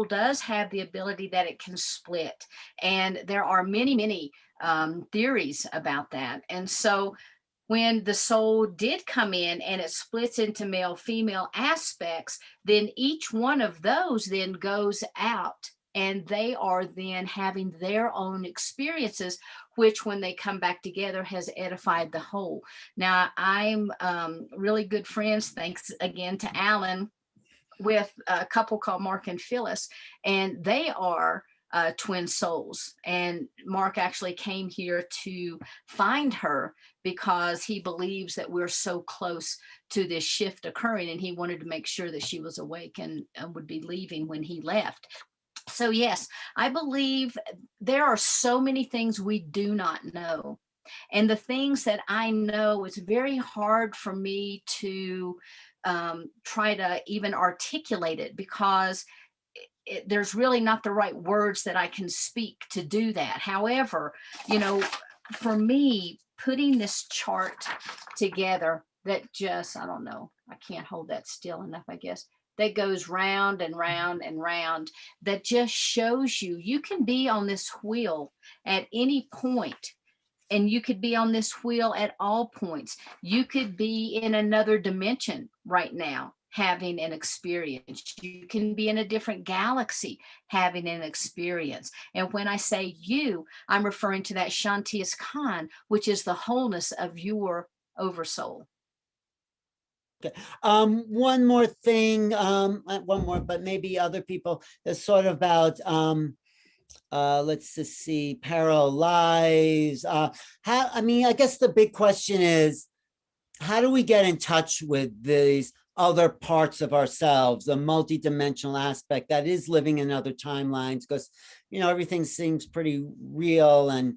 does have the ability that it can split, and there are many theories about that. And so when the soul did come in and it splits into male female aspects, then each one of those then goes out and they are then having their own experiences, which when they come back together has edified the whole. Now, I'm really good friends, thanks again to Alan, with a couple called Mark and Phyllis, and they are twin souls. And Mark actually came here to find her because he believes that we're so close to this shift occurring, and he wanted to make sure that she was awake and would be leaving when he left. So yes, I believe there are so many things we do not know. And the things that I know, it's very hard for me to try to even articulate it, because there's really not the right words that I can speak to do that. However, for me, putting this chart together that just, I don't know, I can't hold that still enough, I guess, that goes round and round and round, that just shows you can be on this wheel at any point, and you could be on this wheel at all points. You could be in another dimension right now having an experience. You can be in a different galaxy having an experience. And when I say you, I'm referring to that Shanti's Khan, which is the wholeness of your oversoul. Okay. One more thing, one more, but maybe other people, is sort of about let's just see, parallel lives. I guess the big question is, how do we get in touch with these other parts of ourselves, the multidimensional aspect that is living in other timelines? Because, everything seems pretty real and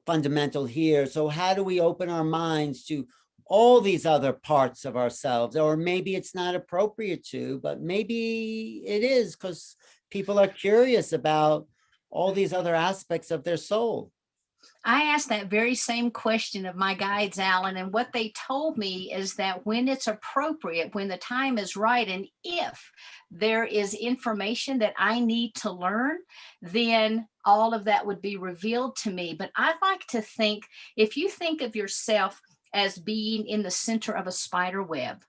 fundamental here. So how do we open our minds to all these other parts of ourselves? Or maybe it's not appropriate to, but maybe it is, because people are curious about all these other aspects of their soul. I asked that very same question of my guides, Alan, and what they told me is that when it's appropriate, when the time is right, and if there is information that I need to learn, then all of that would be revealed to me. But I like to think, if you think of yourself as being in the center of a spider web,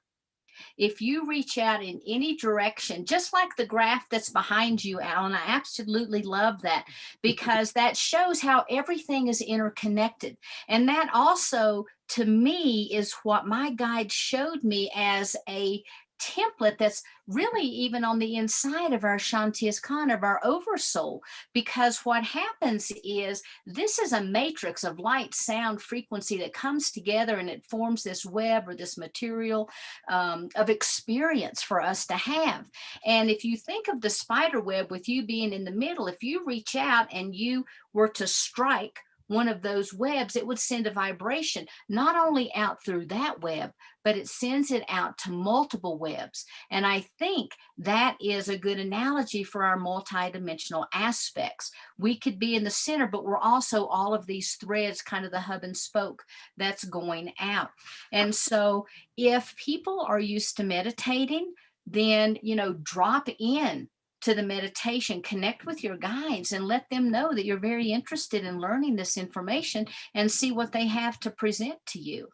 if you reach out in any direction, just like the graph that's behind you, Alan, I absolutely love that, because that shows how everything is interconnected. And that also, to me, is what my guide showed me as a template that's really even on the inside of our Shanti's Khan, of our oversoul. Because what happens is, this is a matrix of light, sound, frequency that comes together, and it forms this web or this material of experience for us to have. And if you think of the spider web with you being in the middle, if you reach out and you were to strike one of those webs, it would send a vibration not only out through that web, but it sends it out to multiple webs. And I think that is a good analogy for our multidimensional aspects. We could be in the center, but we're also all of these threads, kind of the hub and spoke that's going out. And so if people are used to meditating, then, drop in to the meditation, connect with your guides, and let them know that you're very interested in learning this information, and see what they have to present to you.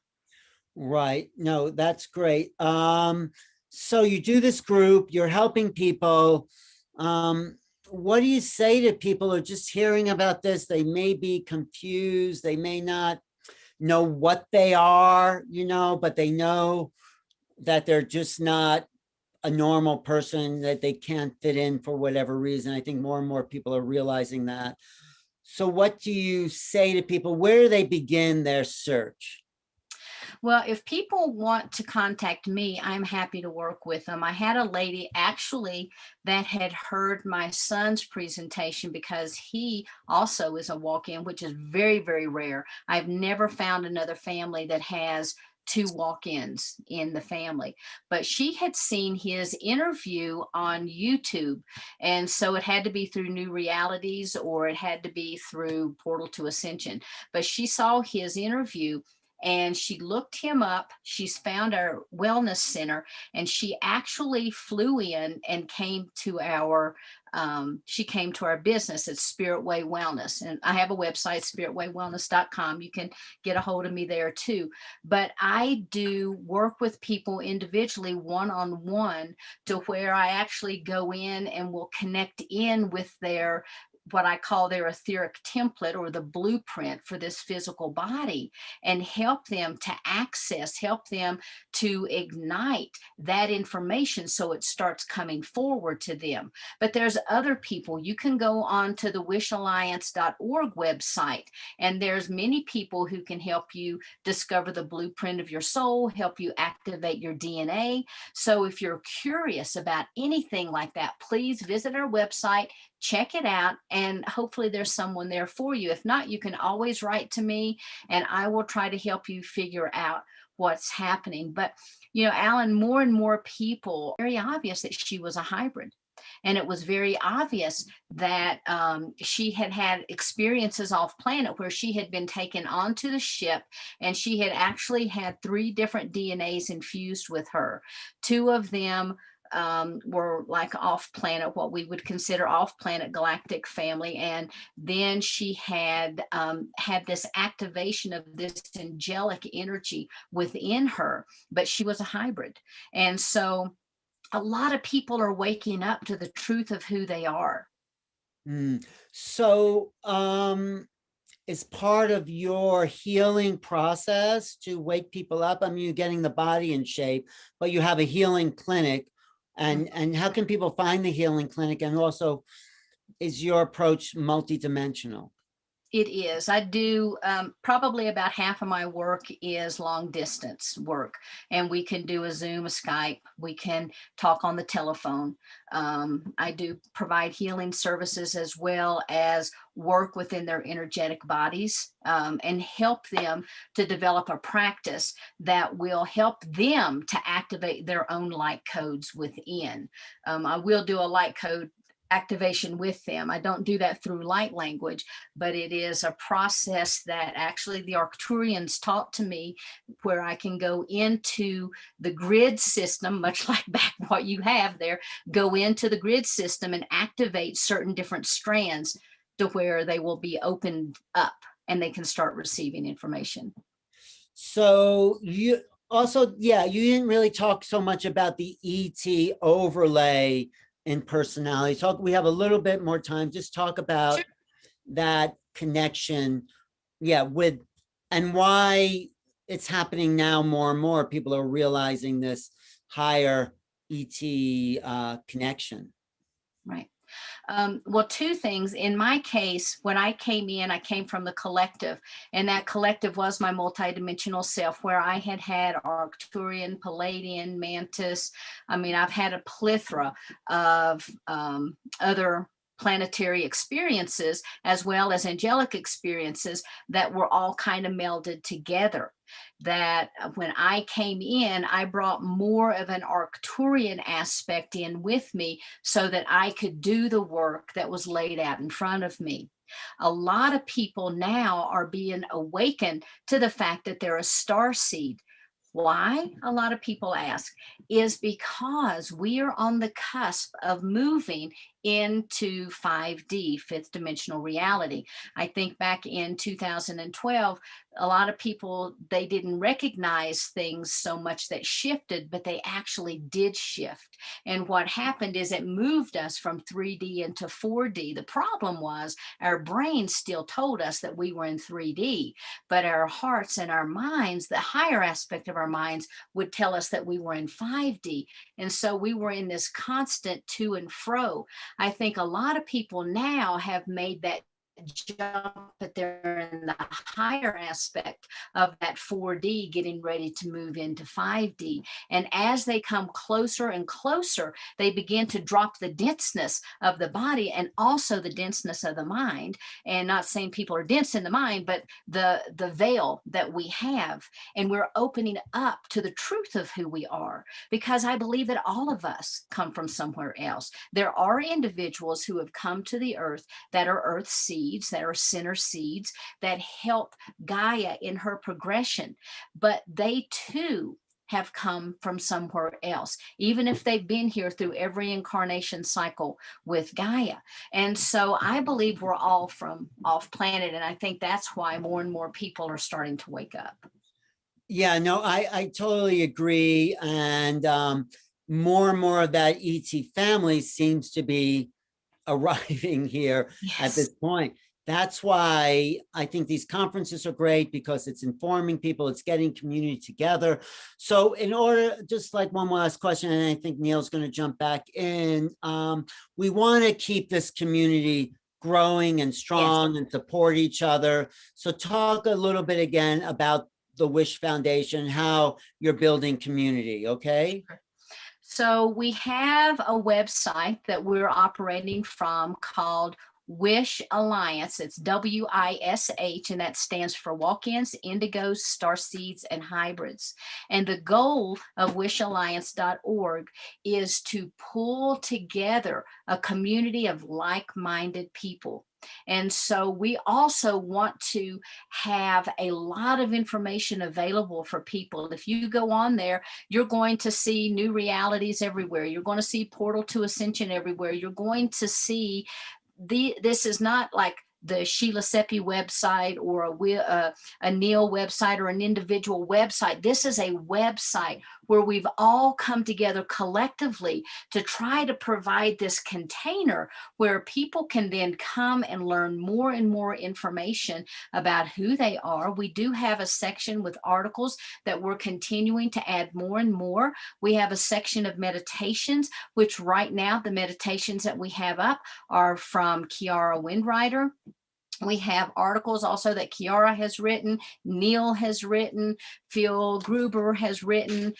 Right. No, that's great. So you do this group, you're helping people. What do you say to people who are just hearing about this? They may be confused. They may not know what they are, but they know that they're just not a normal person, that they can't fit in for whatever reason. I think more and more people are realizing that. So what do you say to people? Where do they begin their search? Well, if people want to contact me, I'm happy to work with them. I had a lady actually that had heard my son's presentation, because he also is a walk-in, which is very, very rare. I've never found another family that has 2 walk-ins in the family, but she had seen his interview on YouTube. And so it had to be through New Realities, or it had to be through Portal to Ascension. But she saw his interview, and she looked him up. She's found our wellness center, and she actually flew in and came to our business at Spirit Way Wellness. And I have a website, spiritwaywellness.com. You can get a hold of me there too. But I do work with people individually, one-on-one, to where I actually go in and will connect in with their, what I call their etheric template, or the blueprint for this physical body, and help them to access, help them to ignite that information so it starts coming forward to them. But there's other people. You can go on to the wishalliance.org website, and there's many people who can help you discover the blueprint of your soul, help you activate your DNA. So if you're curious about anything like that, please visit our website, check it out, and hopefully there's someone there for you. If not, you can always write to me, and I will try to help you figure out what's happening. But, Alan, more and more people, very obvious that she was a hybrid. And it was very obvious that she had had experiences off planet where she had been taken onto the ship, and she had actually had 3 different DNAs infused with her. 2 of them were like off planet, what we would consider off planet galactic family. And then she had had this activation of this angelic energy within her, but she was a hybrid. And so a lot of people are waking up to the truth of who they are. So, is part of your healing process to wake people up? I mean, you're getting the body in shape, but you have a healing clinic. And how can people find the healing clinic? And also, is your approach multidimensional? It is. I do probably about half of my work is long distance work, and we can do a Zoom, a Skype. We can talk on the telephone. I do provide healing services as well as work within their energetic bodies and help them to develop a practice that will help them to activate their own light codes within. I will do a light code activation with them. I don't do that through light language, but it is a process that actually the Arcturians taught to me, where I can go into the grid system, much like back what you have there, go into the grid system and activate certain different strands to where they will be opened up and they can start receiving information. So you also, yeah, you didn't really talk so much about the ET overlay in personality. We have a little bit more time. Just talk about that connection, with, and why it's happening now more and more. People are realizing this higher ET connection. Right. Well, 2 things. In my case, when I came in, I came from the collective, and that collective was my multidimensional self, where I had Arcturian, Palladian, Mantis. I mean, I've had a plethora of other planetary experiences as well as angelic experiences that were all kind of melded together. That when I came in, I brought more of an Arcturian aspect in with me so that I could do the work that was laid out in front of me. A lot of people now are being awakened to the fact that they're a star seed. Why? A lot of people ask, is because we are on the cusp of moving into 5D, fifth dimensional reality. I think back in 2012, a lot of people, they didn't recognize things so much that shifted, but they actually did shift. And what happened is it moved us from 3D into 4D. The problem was our brains still told us that we were in 3D, but our hearts and our minds, the higher aspect of our minds, would tell us that we were in 5D. And so we were in this constant to and fro. I think a lot of people now have made that jump, but they're in the higher aspect of that 4D, getting ready to move into 5D. And as they come closer and closer, they begin to drop the denseness of the body and also the denseness of the mind. And not saying people are dense in the mind, but the veil that we have. And we're opening up to the truth of who we are, because I believe that all of us come from somewhere else. There are individuals who have come to the earth that are earth seeds, that are center seeds, that help Gaia in her progression, but they too have come from somewhere else, even if they've been here through every incarnation cycle with Gaia. And so I believe we're all from off planet, and I think that's why more and more people are starting to wake up. Yeah, no, I totally agree. And more and more of that ET family seems to be arriving here at this point. That's why I think these conferences are great, because it's informing people, it's getting community together. So in order, just like one last question, and I think Neil's going to jump back in, we want to keep this community growing and strong and support each other. So talk a little bit again about the Wish Foundation, how you're building community, okay? So we have a website that we're operating from called Wish Alliance. It's WISH, and that stands for Walk-ins, Indigos, Starseeds, and Hybrids. And the goal of wishalliance.org is to pull together a community of like-minded people. And so we also want to have a lot of information available for people. If you go on there, you're going to see new realities everywhere. You're going to see Portal to Ascension everywhere. You're going to see this is not like the Sheila Seppi website or a Neil website or an individual website. This is a website where we've all come together collectively to try to provide this container where people can then come and learn more and more information about who they are. We do have a section with articles that we're continuing to add more and more. We have a section of meditations, which right now the meditations that we have up are from Kiara Windrider. We have articles also that Kiara has written, Neil has written, Phil Gruber has written.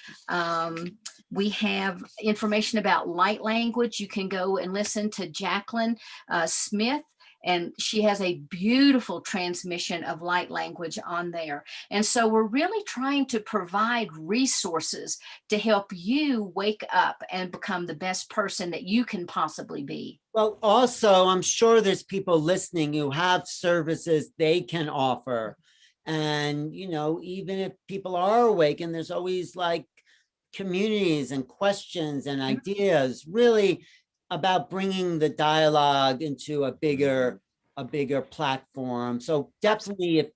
We have information about light language. You can go and listen to Jacqueline Smith, and she has a beautiful transmission of light language on there. And so we're really trying to provide resources to help you wake up and become the best person that you can possibly be. Well, also, I'm sure there's people listening who have services they can offer. And, even if people are awakened, there's always like communities and questions and ideas really about bringing the dialogue into a bigger platform. So definitely if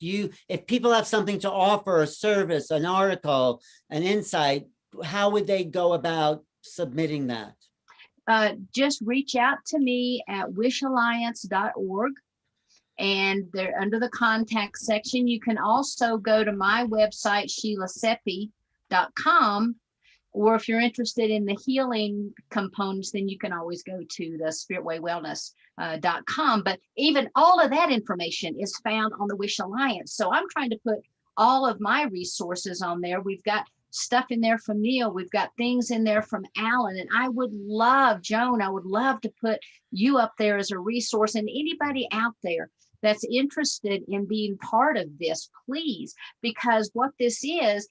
people have something to offer, a service, an article, an insight, how would they go about submitting that? Just reach out to me at wishalliance.org, and they're under the contact section. You can also go to my website, sheilaseppi.com, or if you're interested in the healing components, then you can always go to the spiritwaywellness.com. But even all of that information is found on the Wish Alliance. So I'm trying to put all of my resources on there. We've got stuff in there from Neil. We've got things in there from Alan. And I would love, Joan, I would love to put you up there as a resource. And anybody out there that's interested in being part of this, please, because what this is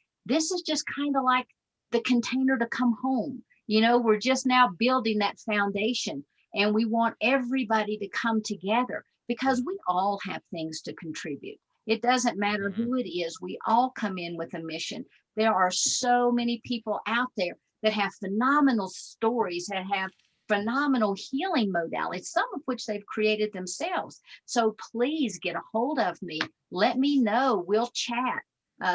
just kind of like the container to come home. We're just now building that foundation, and we want everybody to come together because we all have things to contribute. It doesn't matter who it is. We all come in with a mission. There are so many people out there that have phenomenal stories, that have phenomenal healing modalities, some of which they've created themselves. So please get a hold of me. Let me know. We'll chat.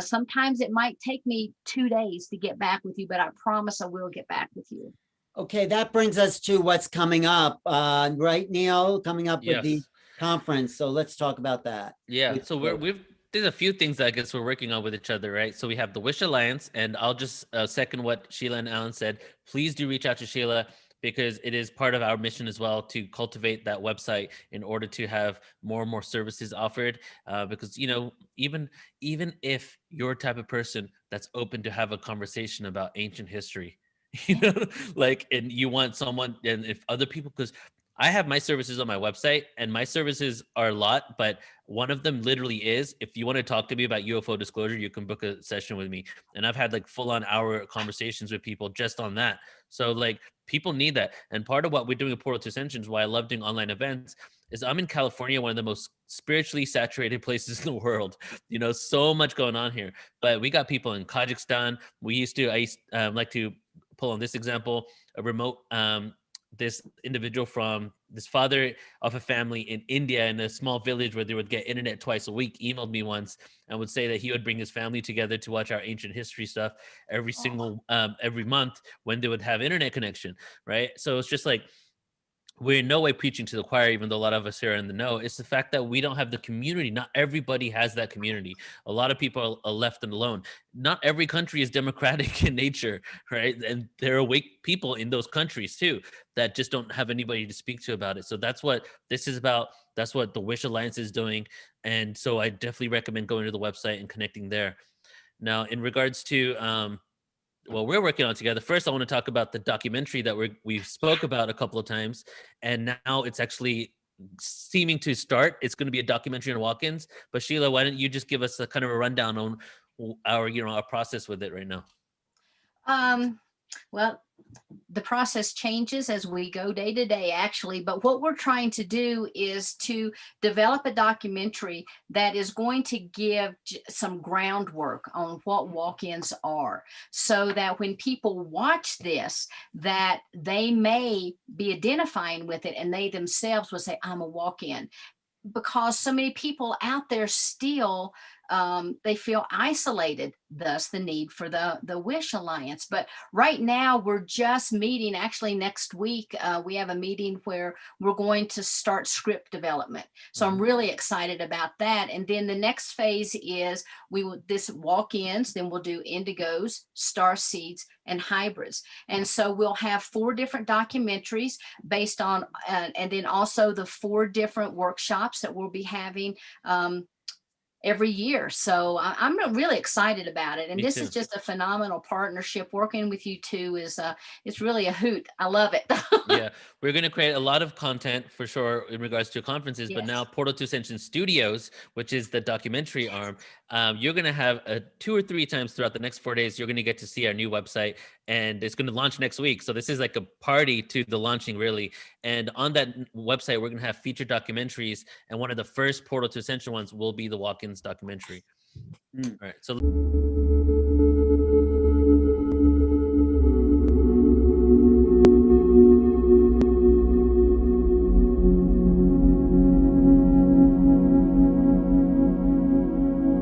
Sometimes it might take me 2 days to get back with you, but I promise I will get back with you. Okay, that brings us to what's coming up, right, Neil? Coming up with the conference. So let's talk about that. Yeah. So there's a few things that I guess we're working on with each other, right? So we have the Wish Alliance, and I'll just second what Sheila and Alan said. Please do reach out to Sheila, because it is part of our mission as well to cultivate that website in order to have more and more services offered. Because, even if you're a type of person that's open to have a conversation about ancient history, and you want someone, and if other people, because I have my services on my website, and my services are a lot, but one of them literally is, if you want to talk to me about UFO disclosure, you can book a session with me. And I've had like full-on hour conversations with people just on that. So like people need that. And part of what we're doing at Portal to Ascensions, why I love doing online events, is I'm in California, one of the most spiritually saturated places in the world. So much going on here. But we got people in Kazakhstan. I used like to pull on this example, a remote this individual from this father of a family in India, in a small village where they would get internet twice a week, emailed me once and would say that he would bring his family together to watch our ancient history stuff every month when they would have internet connection, right? So it's just like, we're in no way preaching to the choir, even though a lot of us here are in the know. It's the fact that we don't have the community. Not everybody has that community. A lot of people are left alone. Not every country is democratic in nature, right? And there are awake people in those countries too that just don't have anybody to speak to about it. So that's what this is about. That's what the Wish Alliance is doing. And so I definitely recommend going to the website and connecting there. Now, in regards to what we're working on together, first I want to talk about the documentary that we spoke about a couple of times, and now it's actually seeming to start. It's going to be a documentary on walk-ins. But Sheila, why don't you just give us a kind of a rundown on our, our process with it right now? Well, the process changes as we go day to day, actually. But what we're trying to do is to develop a documentary that is going to give some groundwork on what walk-ins are, so that when people watch this, that they may be identifying with it and they themselves will say, I'm a walk-in. Because so many people out there still they feel isolated, thus the need for the Wish Alliance. But right now we're just meeting. Actually, next week we have a meeting where we're going to start script development. So I'm really excited about that. And then the next phase is this walk-ins, then we'll do indigos, star seeds, and hybrids. And so we'll have 4 different documentaries based on, and then also the 4 different workshops that we'll be having every year. So I'm really excited about it. And this is just a phenomenal partnership. Working with you two is it's really a hoot. I love it. Yeah, we're going to create a lot of content for sure in regards to conferences, but now Portal to Ascension Studios, which is the documentary arm, you're going to have 2 or 3 times throughout the next 4 days, you're going to get to see our new website, and it's going to launch next week. So this is like a party to the launching, really. And on that website, we're going to have featured documentaries, and one of the first Portal to Ascension ones will be the walk-ins documentary. All right, so